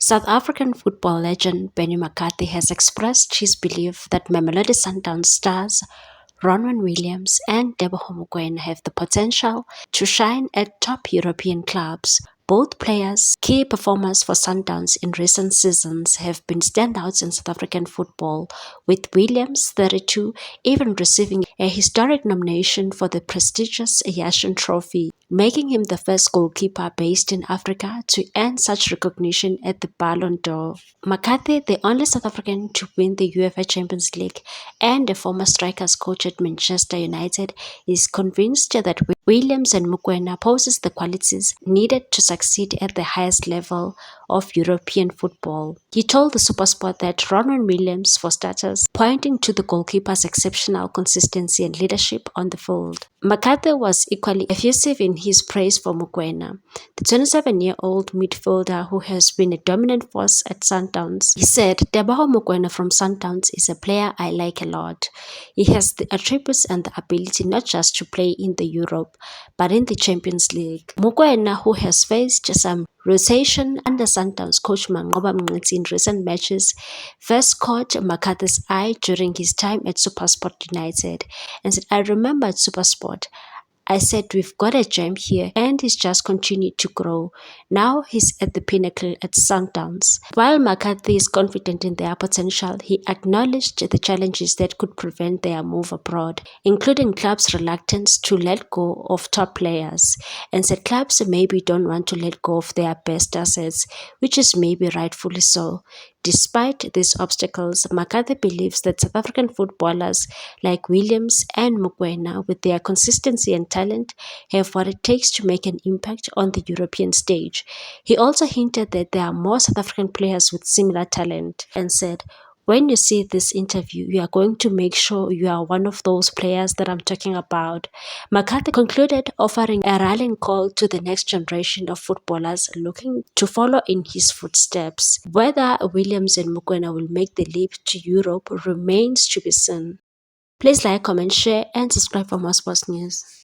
South African football legend Benni McCarthy has expressed his belief that Mamelodi Sundowns stars Ronwen Williams and Teboho Mokoena have the potential to shine at top European clubs. Both players, key performers for Sundowns in recent seasons, have been standouts in South African football, with Williams, 32, even receiving a historic nomination for the prestigious Yashin Trophy, making him the first goalkeeper based in Africa to earn such recognition at the Ballon d'Or. McCarthy, the only South African to win the UEFA Champions League and a former strikers coach at Manchester United, is convinced that Williams and Mokoena possess the qualities needed to succeed at the highest level of European football. He told the SuperSport that Ronwen Williams, for starters, pointing to the goalkeeper's exceptional consistency and leadership on the field. McCarthy was equally effusive in his praise for Mokoena, the 27-year-old midfielder who has been a dominant force at Sundowns. He said, "Teboho Mokoena from Sundowns is a player I like a lot. He has the attributes and the ability not just to play in the Europe, but in the Champions League." Mokoena, who has faced some rotation under Sundowns coach Manqoba Mnqitsi in recent matches, first caught McCarthy's eye during his time at SuperSport United and said, "I remember at SuperSport, I said we've got a gem here and he's just continued to grow. Now he's at the pinnacle at Sundowns." While McCarthy is confident in their potential, he acknowledged the challenges that could prevent their move abroad, including clubs' reluctance to let go of top players, and said clubs maybe don't want to let go of their best assets, which is maybe rightfully so. Despite these obstacles, McCarthy believes that South African footballers like Williams and Mokoena, with their consistency and talent, have what it takes to make an impact on the European stage. He also hinted that there are more South African players with similar talent and said, "When you see this interview, you are going to make sure you are one of those players that I'm talking about." McCarthy concluded, offering a rallying call to the next generation of footballers looking to follow in his footsteps. Whether Williams and Mokoena will make the leap to Europe remains to be seen. Please like, comment, share, and subscribe for more sports news.